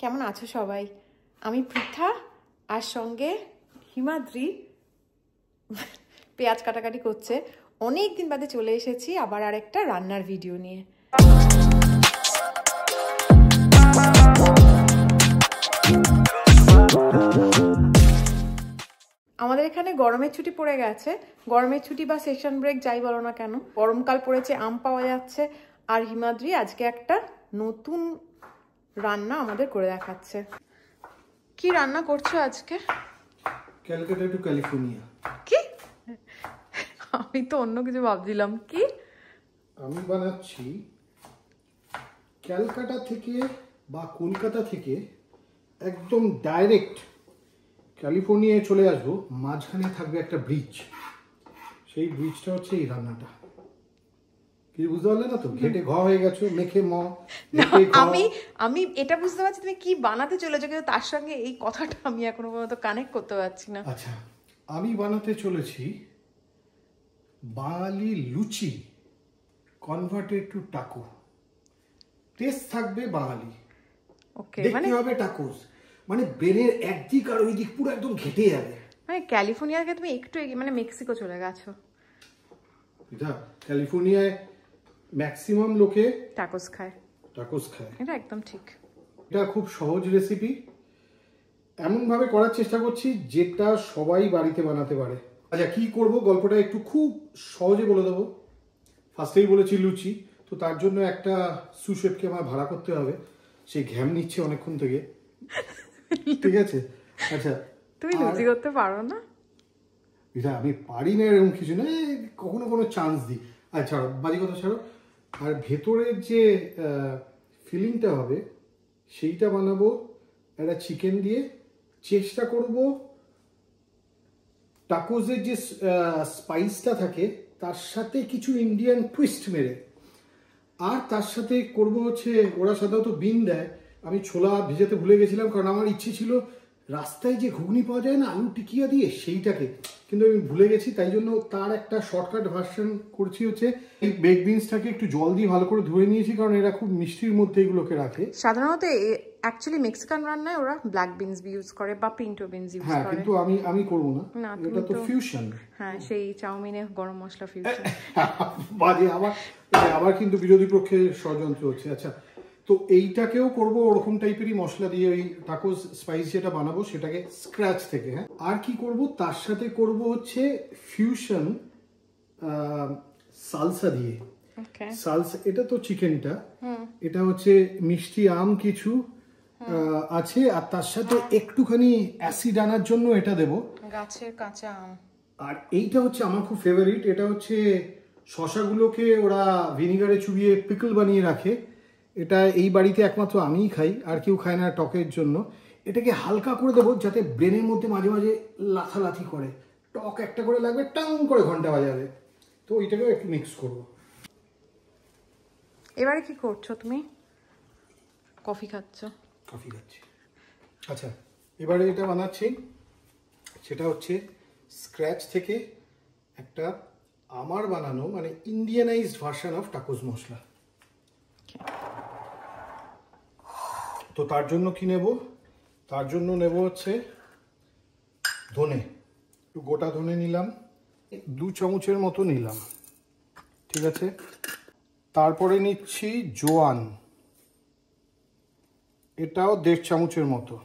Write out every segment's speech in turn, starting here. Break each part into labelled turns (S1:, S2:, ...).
S1: কেমন আছো সবাই? আমি পৃথা আর সঙ্গে হিমাদ্রি পেঁয়াজ কাটাকাটি করছে। অনেক দিন বাদে চলে এসেছি আবার আরেকটা রান্নার ভিডিও নিয়ে। আমাদের এখানে গরমের ছুটি পড়ে গেছে। গরমের ছুটি বা সেশন ব্রেক যাই বলো না কেন, গরমকাল পড়েছে, আম পাওয়া যাচ্ছে। আর হিমাদ্রি আজকে একটা নতুন রান্না আমাদের করে দেখাচ্ছে। কি রান্না করছো আজকে?
S2: Calcutta to California.
S1: কি? আমি তো অন্য কিছু ভাবছিলাম। কি?
S2: আমি বানাচ্ছি ক্যালকাটা থেকে বা কলকাতা থেকে একদম ডাইরেক্ট ক্যালিফোর্নিয়ায় চলে আসবো। মাঝখানে থাকবে একটা ব্রিজ, সেই ব্রিজটা হচ্ছে এই রান্নাটা। কি বুঝতে পারলে না তো? ঘেটে ঘ হয়ে গেছো, মেখে ম।
S1: আমি এটা বুঝতে পারছি তুমি কি বানাতে চলেছো, কিন্তু তার সঙ্গে এই কথাটা আমি এখনো পর্যন্ত কানেক্ট করতে পারছি না।
S2: আচ্ছা, আমি বানাতে চলেছি বাঙালি লুচি কনভার্টেড টু টাকো। টেস্ট থাকবে বাঙালি,
S1: ওকে,
S2: দেখতে হবে টাকোস। মানে ব্রেনের একদিক আর ওই দিক পুরো একদম ঘেটে যাবে।
S1: মানে ক্যালিফোর্নিয়াকে তুমি একটু মানে মেক্সিকো চলে গেছো।
S2: এটা ক্যালিফোর্নিয়ায় ম্যাক্সিমাম লোকে
S1: টাকোস খায়। এটা একদম ঠিক।
S2: এটা খুব সহজ রেসিপি, এমন ভাবে করার চেষ্টা করছি যেটা সবাই বাড়িতে বানাতে পারে। আচ্ছা, কি করব গল্পটা একটু খুব সহজে বলে দেবো। ফার্স্টেই বলেছি লুচি, তো তার জন্য একটা সুশেফকে আমার ভাড়া করতে হবে। সে ঘ্যাম নিচ্ছে অনেকক্ষণ থেকে, ঠিক আছে? আচ্ছা,
S1: তুমি লুচি করতে পারো না?
S2: এটা আমি পারি না এরকম কিছু না, কখনো কোনো চান্স দিই। আচ্ছা, বাজি কথা ছাড়ো। আর ভেতরের যে ফিলিংটা হবে সেইটা বানাবো একটা চিকেন দিয়ে। চেষ্টা করব টাকোজের যে স্পাইসটা থাকে তার সাথে কিছু ইন্ডিয়ান টুইস্ট মেরে। আর তার সাথে করব হচ্ছে, ওরা সাধারণত বিন দেয়, আমি ছোলা ভিজাতে ভুলে গেছিলাম, কারণ আমার ইচ্ছে ছিল রাস্তায় যে ঘুগনি পাওয়া যায় না আলু টিকিয়া দিয়ে, সেইটাকে, কিন্তু আমি ভুলে গেছি। তাই জন্য তার একটা শর্টকাট ভার্সন করছি হচ্ছে এই বেক বিনসটাকে একটু জল দিয়ে ভালো করে ধুয়ে নিয়েছি, কারণ এরা খুব মিষ্টির মধ্যে এগুলোকে রাখে।
S1: সাধারণত অ্যাকচুয়ালি মেক্সিকান রান্নায় ওরা ব্ল্যাক বিনস ইউজ করে বা পিন্টো বিনস ইউজ করে।
S2: হ্যাঁ, কিন্তু আমি করব না, এটা তো ফিউশন।
S1: হ্যাঁ, সেই চাউমিনে গরম মশলা ফিউশন।
S2: বাজে, আবার কিন্তু বিরোধী পক্ষে ষড়যন্ত্র হচ্ছে। আচ্ছা, তো এইটাকেও করব ওরকম টাইপেরই মশলা দিয়ে, ওই টাকোস স্পাইস যেটা বানাবো সেটাকে স্ক্র্যাচ থেকে। হ্যাঁ, আর কি করব তার সাথে করব হচ্ছে ফিউশন সালসা দিয়ে। সালসা, এটা তো চিকেনটা, এটা হচ্ছে মিষ্টি আম কিছু আছে, আর তার সাথে একটুখানি অ্যাসিড আনার জন্য এটা দেব,
S1: গাছের কাঁচা আম। আর
S2: এইটা হচ্ছে আমার খুব ফেভারিট। এটা হচ্ছে শশাগুলোকে ওরা ভিনিগারে চুবিয়ে পিকল বানিয়ে রাখে। এটা এই বাড়িতে একমাত্র আমিই খাই, আর কেউ খায় না টকের জন্য। এটাকে হালকা করে দেবো যাতে ব্রেনের মধ্যে মাঝে মাঝে লাথালাথি করে, টক একটা করে লাগবে, টাং করে ঘন্টা বাজাবে। তো এইটাকেও একটু মিক্স করবো।
S1: এবারে কি করছো তুমি? কফি খাচ্ছ?
S2: কফি খাচ্ছি। আচ্ছা, এবারে যেটা বানাচ্ছি সেটা হচ্ছে স্ক্র্যাচ থেকে একটা আমার বানানো মানে ইন্ডিয়ানাইজড ভার্সন অফ টাকোস মশলা। তো তার জন্য কি নেব? তার জন্য নেব হচ্ছে ধনে, একটু গোটা ধনে নিলাম, 2 চামচের মতো নিলাম, ঠিক আছে? তারপরে নিচ্ছি জোয়ান, এটাও 1.5 চামচের মতো।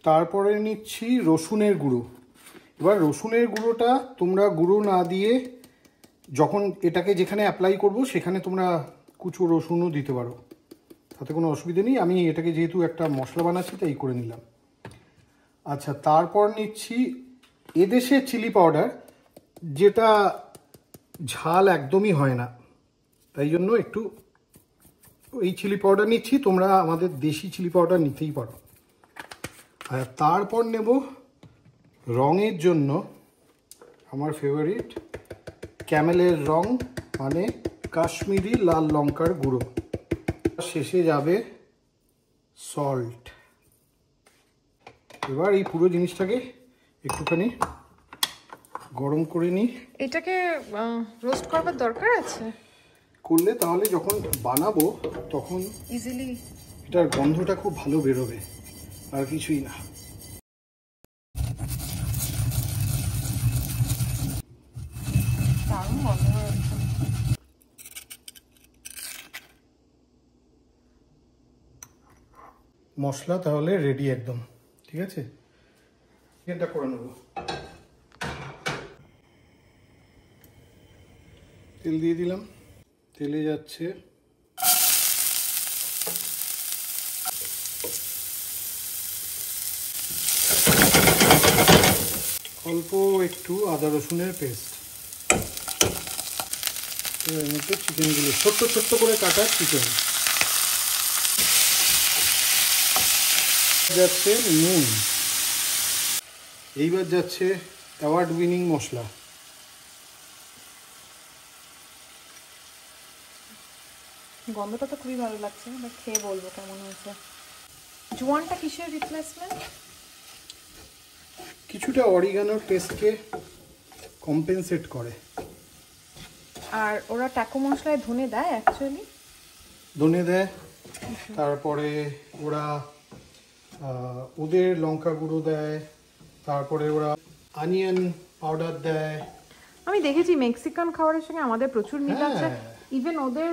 S2: তারপরে নিচ্ছি রসুনের গুঁড়ো। এবার রসুনের গুঁড়োটা তোমরা গুঁড়ো না দিয়ে যখন এটাকে যেখানে অ্যাপ্লাই করব সেখানে তোমরা কুচো রসুনও দিতে পারো, তাতে কোনো অসুবিধা নেই। আমি এটাকে যেহেতু একটা মশলা বানাচ্ছি তাই করে নিলাম। আচ্ছা, তারপর নিচ্ছি এদেশের চিলি পাউডার, যেটা ঝাল একদমই হয় না, তাই জন্য একটু এই চিলি পাউডার নিচ্ছি। তোমরা আমাদের দেশি চিলি পাউডার নিতেই পারো। আর তারপর নেব রঙের জন্য আমার ফেভারিট ক্যামেলের রং, মানে কাশ্মীরি লাল লঙ্কার গুঁড়ো। শেষে যাবে সল্ট। এবার এই পুরো জিনিসটাকে একটুখানি গরম করে নিই।
S1: এটাকে রোস্ট করবার দরকার আছে?
S2: করলে তাহলে যখন বানাবো তখন
S1: ইজিলি
S2: এটার গন্ধটা খুব ভালো বেরোবে, আর কিছুই না। মশলা তাহলে রেডি একদম, ঠিক আছে। চিকেনটা করে নেব। তেল দিয়ে দিলাম, তেলে যাচ্ছে অল্প একটু আদা রসুনের পেস্ট। এর মধ্যে চিকেনগুলো ছোট্ট ছোট্ট করে কাটা চিকেন যাচ্ছে, নুন, এইবার যাচ্ছে অ্যাওয়ার্ড উইনিং মশলা।
S1: গন্ধটা তো খুবই ভালো লাগছে, খেয়ে বলবো কেমন হয়েছে। জোয়ানটা কিসের রিপ্লেসমেন্ট?
S2: কিছুটা অরিগানোর টেস্টকে কম্পেনসেট করে।
S1: আর ওরা টাকো মশলায় ধনে দেয় অ্যাকচুয়ালি?
S2: ধনে দেয়, তারপরে ওরা ওদের লঙ্কা গুঁড়ো দেয়, তারপরে ওরা অনিয়ন পাউডার দেয়।
S1: আমি দেখেছি মেক্সিকান খাবারের সঙ্গে আমাদের প্রচুর মিল আছে, ইভেন ওদের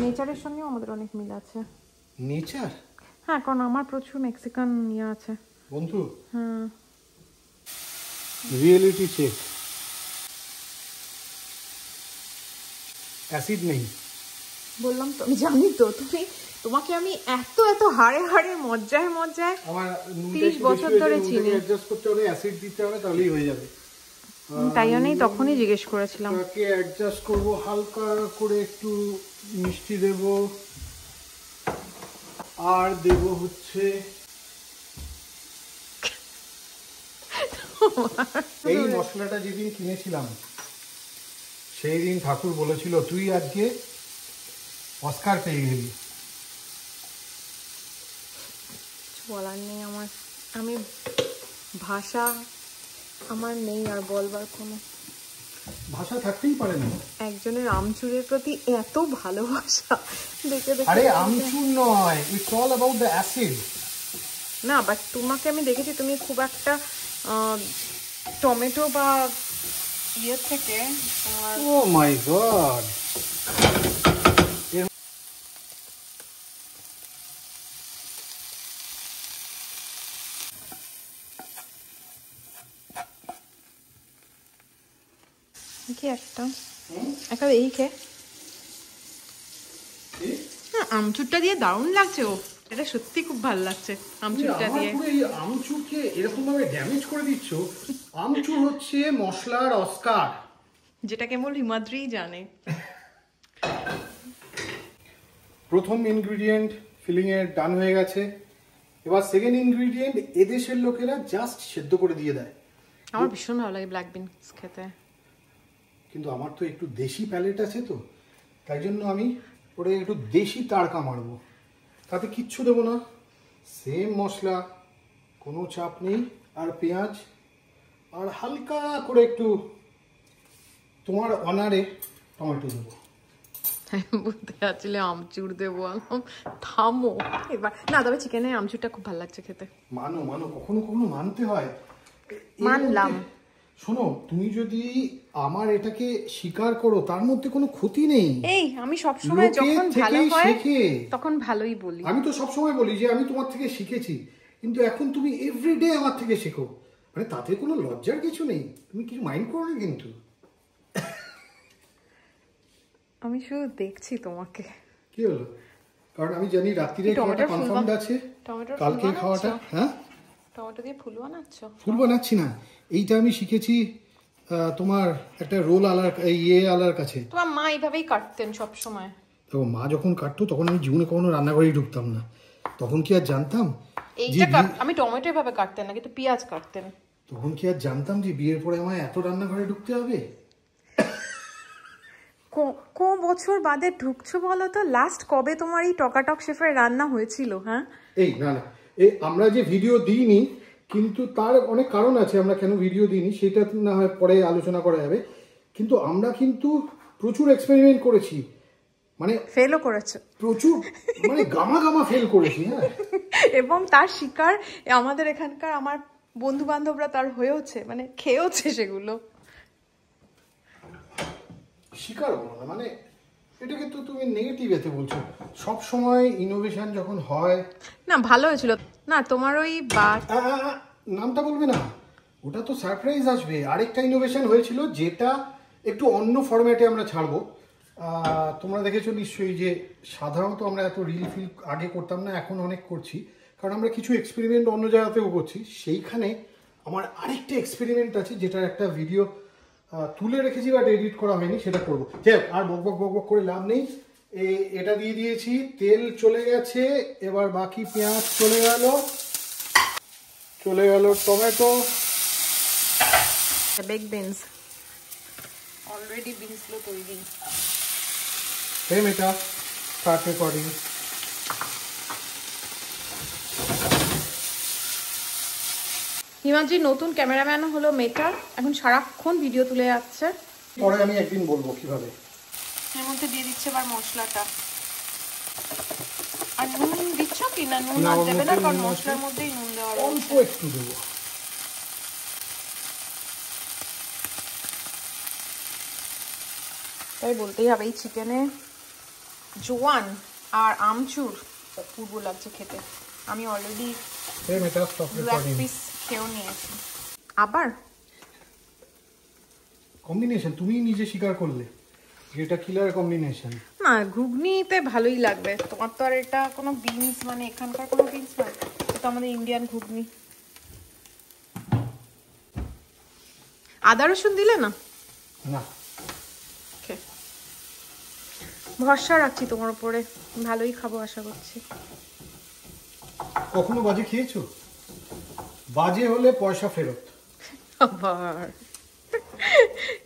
S1: নেচারের সঙ্গেও আমাদের অনেক মিল আছে।
S2: নেচার?
S1: হ্যাঁ, কারণ আমার প্রচুর মেক্সিকান ইয়ে আছে
S2: বন্ধু।
S1: হ্যাঁ,
S2: রিয়েলিটি চেক। অ্যাসিড নেই
S1: বললাম তো, আমি জানি তো। তোমাকে আমি এত এত হাড়ে হাড়ে মজ্জায় মজ্জায়
S2: আমার
S1: 30 বছর ধরে চিনি।
S2: অ্যাডজাস্ট করতে হবে, অ্যাসিড দিতে হবে, তাহলেই হয়ে যাবে।
S1: তাই জন্যই তখনই জিজ্ঞেস করেছিলাম।
S2: তাকে অ্যাডজাস্ট করব, হালকা করে একটু মিষ্টি দেব, আর দেব হচ্ছে এই মশলাটা যেদিন কিনেছিলাম সেই দিন ঠাকুর বলেছিল তুই আজকে অস্কার পেয়ে গেলি।
S1: বলার নেই আমার, আমি ভাষা আমার নেই আর বলবার কোনো।
S2: ভাষা থাকতেই পারে না।
S1: একজনের আমচুরের প্রতি এত ভালোবাসা দেখে দেখে।
S2: আরে আমচুর নয়, it's all about the acid.
S1: না, বাট তোমাকে আমি দেখেছি তুমি খুব একটা টমেটো বা ইয়ে থেকে।
S2: ও মাই গড,
S1: কি একটা এই খেয়ে আমচুরটা দিয়ে দারুণ লাগছে। ও এটা সত্যি খুব ভালো লাগছে আমচুরটা দিয়ে।
S2: এই আমচুরকে এরকম ভাবে ড্যামেজ করে দিচ্ছ। আমচুর হচ্ছে মশলার অস্কার,
S1: যেটা কেবল হিমাদ্রিই জানে।
S2: প্রথম ইনগ্রিডিয়েন্ট ফিলিং এর ডান হয়ে গেছে। এবার সেকেন্ড ইনগ্রিডিয়েন্ট এদেশের লোকেরা জাস্ট সেদ্ধ করে দিয়ে দেয়।
S1: আমার ভীষণ ভালো লাগে ব্ল্যাক বিনস খেতে,
S2: কিন্তু আমার তো একটু দেশি প্যালেট আছে, তো তাই জন্য আমি ওটা একটু দেশি তাড়কা মারবো। তাতে কিচ্ছু দেবো না, সেম মশলা, কোনো চাপ নেই। আর পেঁয়াজ, আর হালকা করে একটু তোমার অনারে টমেটো দেবো।
S1: বলতে যাচ্ছিলে আমচুর দেবো, থামো এবার। না, তবে চিকেনের আমচুরটা খুব ভালো লাগছে খেতে।
S2: মানো মানো, কখনো কখনো মানতে হয়।
S1: মানলাম।
S2: শোনো, তুমি যদি আমার এটাকে স্বীকার করো তার মধ্যে কোনো ক্ষতি নেই।
S1: এই আমি সবসময় যখন ভালো হয় তখন ভালোই বলি।
S2: আমি তো সবসময় বলি যে আমি তোমার থেকে শিখেছি, কিন্তু এখন তুমি এভরিডে আমার থেকে শেখো, মানে তাতে কোনো লজ্জার কিছু নেই। তুমি কিছু মাইন্ড করো না কিন্তু।
S1: আমি শুধু দেখছি তোমাকে।
S2: কি হলো? কারণ আমি জানি রাত্রিরে খাওয়াটা কনফার্মড আছে, কালকে খাওয়াটা। হ্যাঁ,
S1: টমেটো দিয়ে ফুল বানাচ্ছ?
S2: ফুল বানাচ্ছি না, এইটা আমি শিখেছি তোমার একটা রোল আলার আলার কাছে।
S1: তোমার মা এইভাবেই কাটতেন সব সময়।
S2: তো মা যখন কাটতো তখন আমি জীবনে কখনো রান্নাঘরেই ঢুকতাম না। তখন কি আর জানতাম
S1: আমি টমেটো এভাবে কাটতেন না, কিন্তু পেঁয়াজ কাটতেন।
S2: তখন কি আর জানতাম যে বিয়ের পরে আমায় এত রান্নাঘরে ঢুকতে হবে।
S1: কোন বছর বাদে ঢুকছো বলো তো? লাস্ট কবে তোমার এই টকাটক শেফের রান্না হয়েছিল? হ্যাঁ,
S2: এই না না, এই আমরা যে ভিডিও দিইনি, কিন্তু তার অনেক কারণ আছে আমরা কেন ভিডিও দিইনি, সেটা না হয় পরে আলোচনা করা যাবে। কিন্তু আমরা কিন্তু প্রচুর এক্সপেরিমেন্ট করেছি। মানে
S1: ফেলও করেছে
S2: প্রচুর, মানে গামা গামা ফেল করেছি। হ্যাঁ,
S1: এবং তার শিকার আমাদের এখানকার আমার বন্ধু বান্ধবরা তার হয়েওছে, মানে খেয়েওছে সেগুলো।
S2: শিকার বলো না, মানে এটাকে তো তুমি নেগেটিভ এতে বলছো। সব সময় ইনোভেশন যখন হয়,
S1: না ভালো হয়েছিল না তোমার ওই
S2: নামটা বলবে না, ওটা তো সারপ্রাইজ আসবে। আরেকটা ইনোভেশন হয়েছিল যেটা একটু অন্য ফরম্যাটে আমরা ছাড়বো। তোমরা দেখেছো নিশ্চয়ই যে সাধারণত আমরা এত রিল ফিল আগে করতাম না, এখন অনেক করছি, কারণ আমরা কিছু এক্সপেরিমেন্ট অন্য জায়গাতেও করছি। সেইখানে আমার আরেকটা এক্সপেরিমেন্ট আছে, যেটার একটা ভিডিও তুলে রেখেছি বাট এডিট করা হয়নি, সেটা করবো। যাই আর বক বক বক বক করে লাভ নেই। এটা দিয়ে দিয়েছি, তেল চলে গেছে, এবার বাকি পেঁয়াজ চলে গেল টমেটো,
S1: বেক বিনস অলরেডি বিনসগুলো তৈরি।
S2: সেম এটা স্টার্ট রেকর্ডিং।
S1: হিমাদ্রি নতুন ক্যামেরাম্যানও হলো মেটা, এখন সারাক্ষণ ভিডিও তুলে যাচ্ছে।
S2: পরে আমি একদিন বলবো কিভাবে।
S1: এর মধ্যে দিয়ে দিচ্ছে এবার মশলাটা। আর নুন দিচ্ছ কি না? নুন আর দেবে না, কারণ মশলার মধ্যেই নুন দেওয়া রয়েছে।
S2: অল্প একটু দেবো।
S1: তাই বলতেই হবে, এই চিকেনে জোয়ান আর আমচুর পূর্ব লাগছে খেতে। আমি অলরেডি এক পিস খেয়েও নিয়েছি। আবার
S2: কম্বিনেশন তুমি নিজে স্বীকার করলে যেটা কিলার কম্বিনেশন।
S1: না ঘুগনিতে ভালোই লাগবে। তোমার তো আর এটা কোনো বিনস, মানে এখানকার কোনো বিনস নয়, এটা আমাদের ইন্ডিয়ান ঘুগনি। আদা রসুন দিলে না?
S2: না,
S1: ভরসা রাখছি তোমার উপরে, ভালোই খাবো আশা করছি।
S2: কখনো বাজে খেয়েছো? বাজে হলে পয়সা ফেরত।
S1: আবার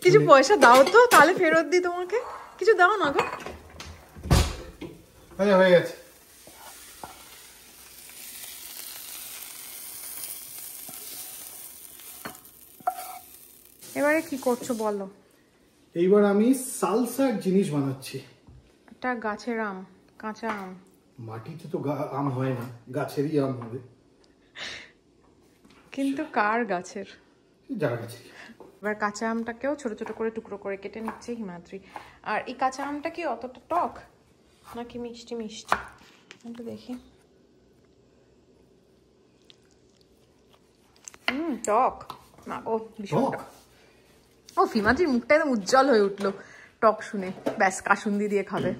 S1: কিছু পয়সা দাও তো, তাহলে ফেরত দিই তোমাকে। কিছু দাও না গো।
S2: হয়ে গেছে।
S1: এবারে কি করছো বলো?
S2: এইবার আমি সালসার জিনিস বানাচ্ছি।
S1: একটা গাছের আম, কাঁচা আম।
S2: মাটিতে তো আম হয় না, গাছেরই আম হবে।
S1: কিন্তু কার গাছের?
S2: যারা গাছে।
S1: এবার কাঁচা আমটাকেও ছোট ছোট করে টুকরো করে কেটে নিচ্ছে হিমাদ্রি। আর এই কাঁচা আমটা কি অতটা টক নাকি মিষ্টি মিষ্টি একটু দেখি। টক না গো, ভীষণ টক। ও হিমাদ্রির মুখটা একদম উজ্জ্বল হয়ে উঠলো টক শুনে। ব্যাস কাসুন্দি দিয়ে খাবে।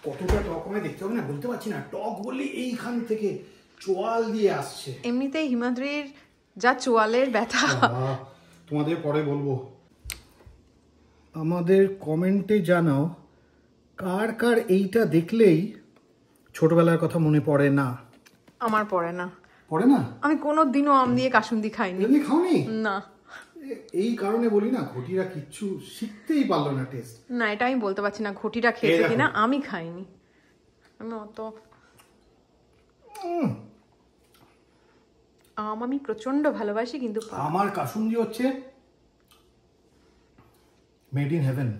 S2: কতটা টক আমি দেখতে হবে না, বলতে পারছি না। টক বললে এইখান থেকে চোয়াল দিয়ে আসছে।
S1: এমনিতেই হিমাদ্রির যা চোয়ালের ব্যথা।
S2: তোমাদের পরে বলবো। আমাদের কমেন্টে জানাও কার কার এইটা দেখলেই ছোটবেলার কথা মনে পড়ে না।
S1: আমার পড়ে না।
S2: পড়ে না?
S1: আমি কোনোদিনও আম দিয়ে কাসুন্দি খাইনি।
S2: এমনি খাওনি?
S1: না।
S2: এই কারণে বলি না, ঘটিরা কিচ্ছু শিখতেই পারলো না টেস্ট।
S1: না এটা আমি বলতে পারছি না ঘটিটা খেয়েছে কিনা, আমি খাইনি। আমি অত আম আমি প্রচন্ড ভালোবাসি, কিন্তু
S2: আমার কাসুন্দি হচ্ছে মেড ইন হেভেন।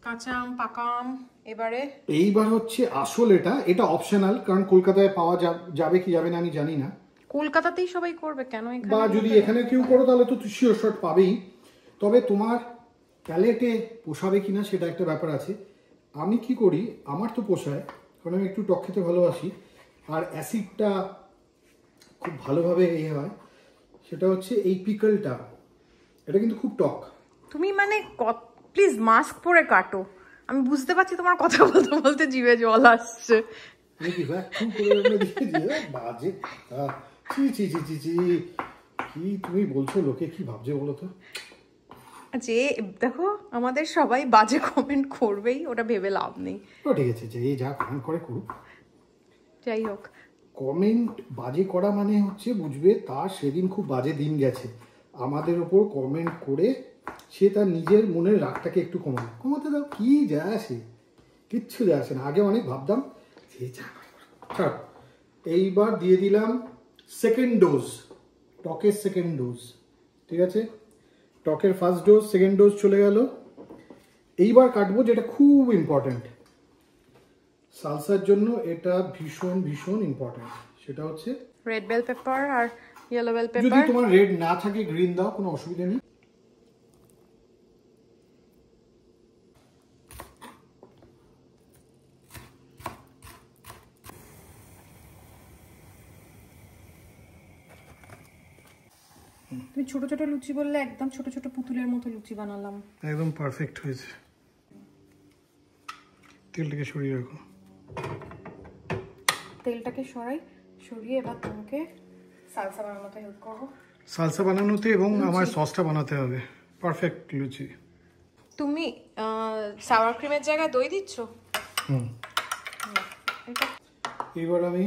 S1: কাঁচা আম, পাকা আম। এবারে
S2: এইবার হচ্ছে আসল, এটা অপশনাল, কারণ কলকাতায় পাওয়া যাবে কি যাবে না আমি জানি না।
S1: কলকাতাতেই সবাই করবে, কেন এখানে?
S2: বা যদি এখানে কেউ করো তাহলে তো শিওর শট পাবেই। তবে তোমার প্যালেটে পোষাবে কিনা সেটা একটা ব্যাপার আছে। আমি কি করি, আমার তো পোষায়, কারণ আমি একটু টক খেতে ভালোবাসি। আর অ্যাসিডটা খুব ভালোভাবে হয়, সেটা হচ্ছে এই পিকলটা। এটা কিন্তু খুব টক। তুমি
S1: মানে প্লিজ মাস্ক পরে কাটো। আমি বুঝতে পারছি তোমার কথা বলতে বলতে জিভে জল আসছে।
S2: কি তুমি বলছো, লোকে কি ভাবছে বলো তো?
S1: যে দেখো আমাদের সবাই বাজে কমেন্ট করবেই, ওটা ভেবে লাভ নেই।
S2: ঠিক আছে, যে যা কমেন্ট করে করুক।
S1: যাই হোক,
S2: কমেন্ট বাজে করা মানে হচ্ছে বুঝবে তার সেদিন খুব বাজে দিন গেছে, আমাদের ওপর কমেন্ট করে সে তার নিজের মনের রাগটাকে একটু কমাতে দাও। কি যায় আসে? কিচ্ছু যায় আসে না। আগে অনেক ভাবতাম যে ছাড়। এইবার দিয়ে দিলাম সেকেন্ড ডোজ, টকের সেকেন্ড ডোজ। ঠিক আছে, টকের ফার্স্ট ডোজ, সেকেন্ড ডোজ চলে গেল। এইবার কাটবো যেটা খুব ইম্পর্টেন্ট সালসার জন্য, এটা ভীষণ ভীষণ ইম্পর্টেন্ট, সেটা হচ্ছে
S1: রেড বেল পেপার আর ইয়েলো বেল পেপার।
S2: যদি তোমার রেড না থাকে গ্রিন দাও, কোনো অসুবিধা নেই।
S1: তুমি ছোট ছোট লুচি বললে একদম ছোট ছোট পুতুলের মতো লুচি বানালাম।
S2: একদম পারফেক্ট হয়েছে। তেলটাকে সরিয়ে রাখো।
S1: তেলটাকে সরিয়ে এবার তোমাকে সালসা বানানোতে হেল্প করবো।
S2: সালসা বানানোতে এবং আমার সসটা বানাতে হবে। পারফেক্ট লুচি।
S1: তুমি সাওয়ার ক্রিমের জায়গায় দই দিচ্ছ?
S2: এবার আমি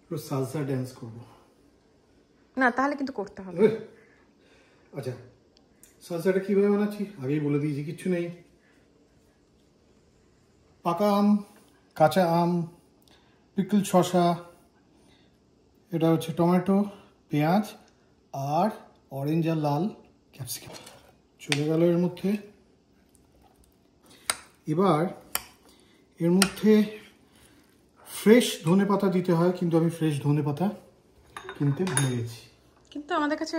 S2: একটু সালসা ড্যান্স করবো।
S1: না তাহলে কিন্তু করতে হবে।
S2: আচ্ছা, সালসাটা কিভাবে বানাচ্ছি আগেই বলে দিয়েছি, কিচ্ছু নেই। পাকা আম, কাঁচা আম, পিকল শসা, এটা হচ্ছে টমেটো, পেঁয়াজ আর অরেঞ্জ আর লাল ক্যাপসিকাম চলে গেল এর মধ্যে। এবার এর মধ্যে ফ্রেশ ধনেপাতা দিতে হয়, কিন্তু আমি ফ্রেশ ধনেপাতা কিনতে ভুলে গেছি।
S1: কিন্তু আমাদের কাছে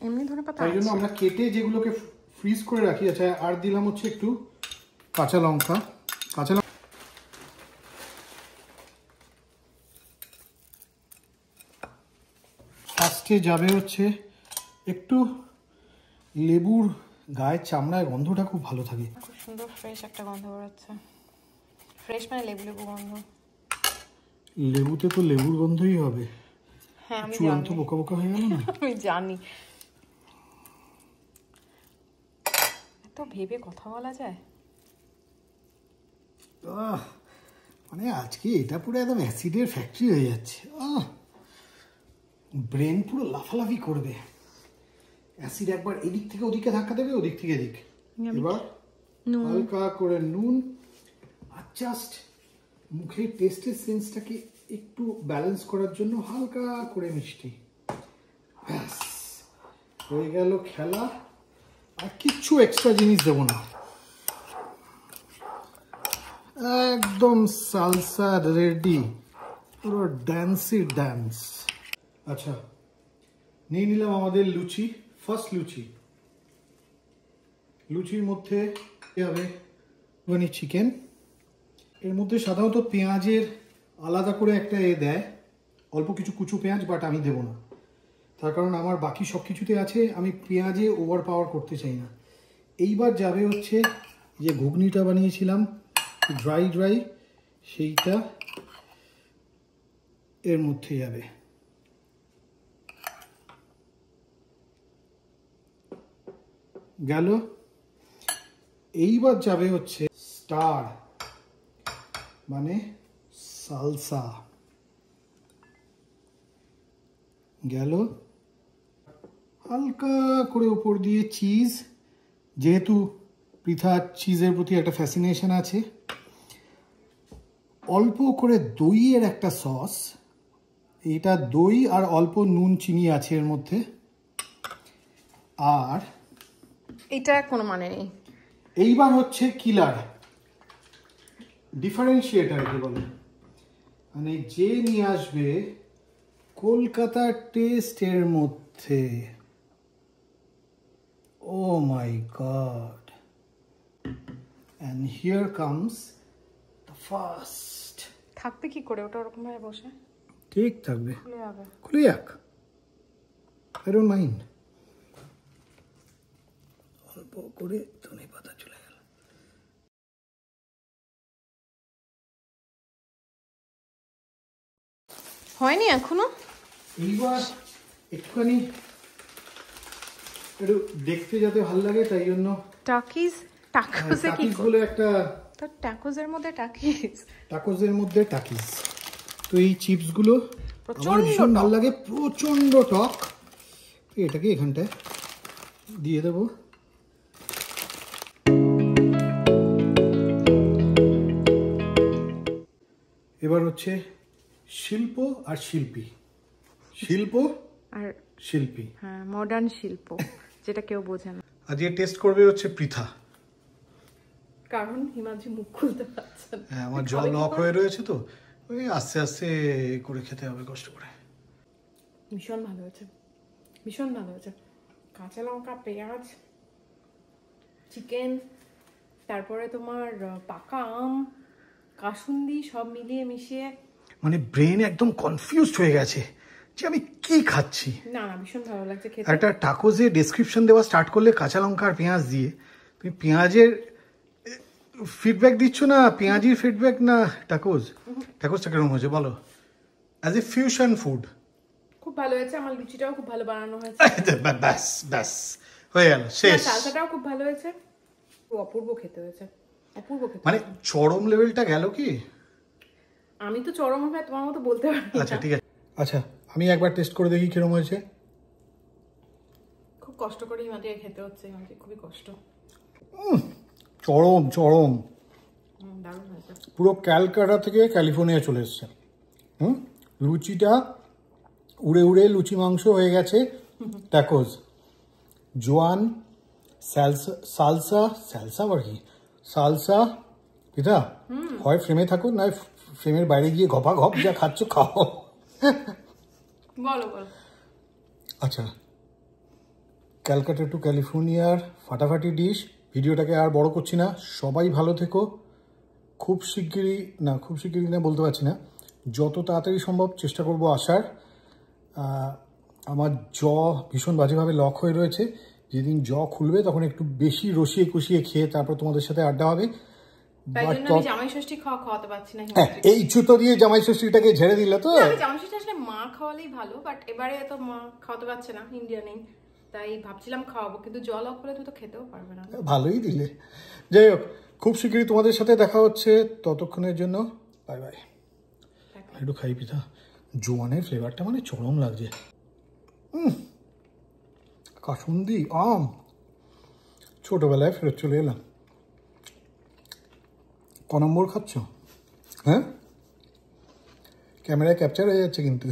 S1: এমনি ধনেপাতা
S2: তাই জন্য আমরা কেটে যেগুলোকে ফ্রিজ করে রাখি। আচ্ছা, আর দিলাম হচ্ছে একটু কাঁচা লঙ্কা। ফার্স্টে যাবে হচ্ছে একটু লেবুর গায়ের চামড়ায় গন্ধটা খুব ভালো থাকে।
S1: খুব সুন্দর ফ্রেশ একটা গন্ধ বেরোচ্ছে। ফ্রেশ মানে লেবু লেবু গন্ধ।
S2: লেবুতে তো লেবুর গন্ধই হবে।
S1: হ্যাঁ আমি
S2: চুয়ান্ত বোকা বোকা হয়ে গেল না?
S1: আমি জানি। এত ভেবে কথা বলা যায়?
S2: মানে আজকে এটা পুরো একদম অ্যাসিডের ফ্যাক্টরি হয়ে যাচ্ছে। ব্রেন পুরো লাফালাফি করবে। অ্যাসিড একবার এদিক থেকে ওদিকে ধাক্কা দেবে, ওদিক থেকে এদিক। এবার হালকা করে নুন আর জাস্ট মুখের টেস্টের সেন্সটাকে একটু ব্যালেন্স করার জন্য হালকা করে মিষ্টি। ব্যাস হয়ে গেল খেলা। আর কিচ্ছু এক্সট্রা জিনিস দেবো না, একদম সালসা রেডি, পুরো ড্যান্সি ড্যান্স। আচ্ছা, নিয়ে নিলাম আমাদের লুচি। ফার্স্ট লুচির মধ্যে হবে চিকেন। এর মধ্যে সাধারণত পেঁয়াজের আলাদা করে একটা দেয়, অল্প কিছু কুচো পেঁয়াজ, বাট আমি দেবো না। তার কারণ আমার বাকি সব কিছুতে আছে, আমি পেঁয়াজে ওভার পাওয়ার করতে চাই না। এইবার যাবে হচ্ছে যে ঘুগনিটা বানিয়েছিলাম ড্রাই, সেইটা এর মধ্যে যাবে। গেল। এইবার যাবে হচ্ছে স্টার মানে সালসা। গেল। হালকা করে উপর দিয়ে চিজ, যেহেতু পৃথা চিজের প্রতি একটা ফ্যাসিনেশন আছে। অল্প করে দইয়ের একটা সস, এটা দই আর অল্প নুন চিনি আছে এর মধ্যে। আর
S1: এটা কোনো মানে নেই।
S2: এইবার হচ্ছে কিলার, ডিফারেন্সিয়েটার কি বলে, মানে যে নিয়ে আসবে কলকাতার টেস্টের মধ্যে। ও মাই god, and here comes the first.
S1: থাকবে কি করে ওটা ওরকম ভাবে বসে?
S2: ঠিক থাকবে,
S1: খুলে যাবে।
S2: খুলে যাক, I don't mind. অল্প করে ধনে পাতা চলে গেল।
S1: হয়নি এখনো?
S2: এইবার একটুখানি একটু দেখতে যাতে ভালো লাগে, তাই জন্য
S1: টাকোসে কি
S2: বলে একটা,
S1: তো টাকোসের মধ্যে
S2: টাকোসের মধ্যে টাকিস। তো এই চিপস গুলো আমার ভীষণ ভালো লাগে, প্রচন্ড টক। এটাকে এখানটায় দিয়ে দেবো। এবার হচ্ছে শিল্প আর শিল্পী, শিল্প আর শিল্পী।
S1: হ্যাঁ, মডার্ন শিল্প, যেটা কেউ বোঝে না।
S2: আজকে টেস্ট করবে হচ্ছে পৃথা,
S1: কারণ হিমাদ্রি মুখ খুলতে পারছে না।
S2: হ্যাঁ, আমার জল লক হয়ে রয়েছে তো, ওই আস্তে আস্তে করে খেতে হবে কষ্ট করে।
S1: ভীষণ ভালো হয়েছে, ভীষণ ভালো হয়েছে। কাঁচা লঙ্কা, পেঁয়াজ, চিকেন, তারপরে তোমার পাকা আম, কাসুন্দি, সব মিলিয়ে মিশিয়ে
S2: মানে ব্রেন একদম কনফিউজড হয়ে গেছে যে আমি কি খাচ্ছি।
S1: না না, ভীষণ ভালো লাগছে খেতে।
S2: একটা টাকোজে ডেসক্রিপশন দেওয়া স্টার্ট করলে কাঁচা লঙ্কা আর পেঁয়াজ দিয়ে, তুমি পেঁয়াজের ফিডব্যাক দিচ্ছ না পেঁয়াজির ফিডব্যাক না টাকোজটা কেমন হয়েছে বলো, অ্যাজ এ ফিউশন ফুড।
S1: খুব ভালো হয়েছে, আমার লুচিটাও খুব ভালো বানানো হয়েছে।
S2: ব্যাস ব্যাস হয়ে গেল, শেষ।
S1: সালসাটাও খুব ভালো হয়েছে, অপূর্ব খেতে হয়েছে, অপূর্ব খেতে।
S2: মানে চরম লেভেলটা গেল কি?
S1: আমি তো চরম হবে তোমার মতো বলতে পারি।
S2: আচ্ছা ঠিক আছে, আচ্ছা আমি একবার টেস্ট করে দেখি কিরকম হয়েছে।
S1: খুব কষ্ট করে হিমাদ্রি খেতে হচ্ছে, হিমাদ্রি খুবই কষ্ট।
S2: চরম চরম,
S1: দারুণ হয়েছে।
S2: পুরো ক্যালকাটা থেকে ক্যালিফোর্নিয়া চলে এসছে। লুচিটা উড়ে উড়ে লুচি মাংস হয়ে গেছে। ট্যাকোজ, জোয়ান, সালসা আর কি সালসা, এটা হয় ফ্রেমে থাকুক না ফ্রেমের বাইরে গিয়ে ঘপা ঘপ যা খাচ্ছ খাও।
S1: বলো বলো।
S2: আচ্ছা, ক্যালকাটা টু ক্যালিফোর্নিয়ার ফাটাফাটি ডিশ। ভিডিওটাকে আর বড় করছি না, সবাই ভালো থেকো। খুব শিগগিরই না বলতে পারছি না, যত তাড়াতাড়ি সম্ভব চেষ্টা করব আসার। আমার ভীষণ বাজেভাবে লক হয়ে রয়েছে, যেদিন খুলবে তখন একটু বেশি রসিয়ে কুষিয়ে খেয়ে তারপর তোমাদের সাথে আড্ডা হবে।
S1: জামাই ষষ্ঠী খাওয়াতে পারছি না।
S2: এই জুতো দিয়ে জামাই ষষ্ঠীটাকে ঝেড়ে দিলে তো।
S1: জামাই ষষ্ঠী আসলে মা খাওয়ালেই ভালো, বাট এবারে তো মা খাওয়াতে পারছে না, ইন্ডিয়া নেই, তাই ভাবছিলাম খাওয়াবো, কিন্তু জল অফ করে তুই তো খেতেও পারবে না।
S2: ভালোই দিলে। যাই হোক, খুব শীঘ্রই তোমাদের সাথে দেখা হচ্ছে, ততক্ষণের জন্য বাই বাই। একটু খাই পিঠা, জোয়ানের ফ্লেভারটা মানে চরম লাগছে। কাসুন্দি, আম, ছোটবেলায় ফেরত চলে এলাম। ক নম্বর খাচ্ছ? হ্যাঁ, ক্যামেরায় ক্যাপচার হয়ে যাচ্ছে কিন্তু।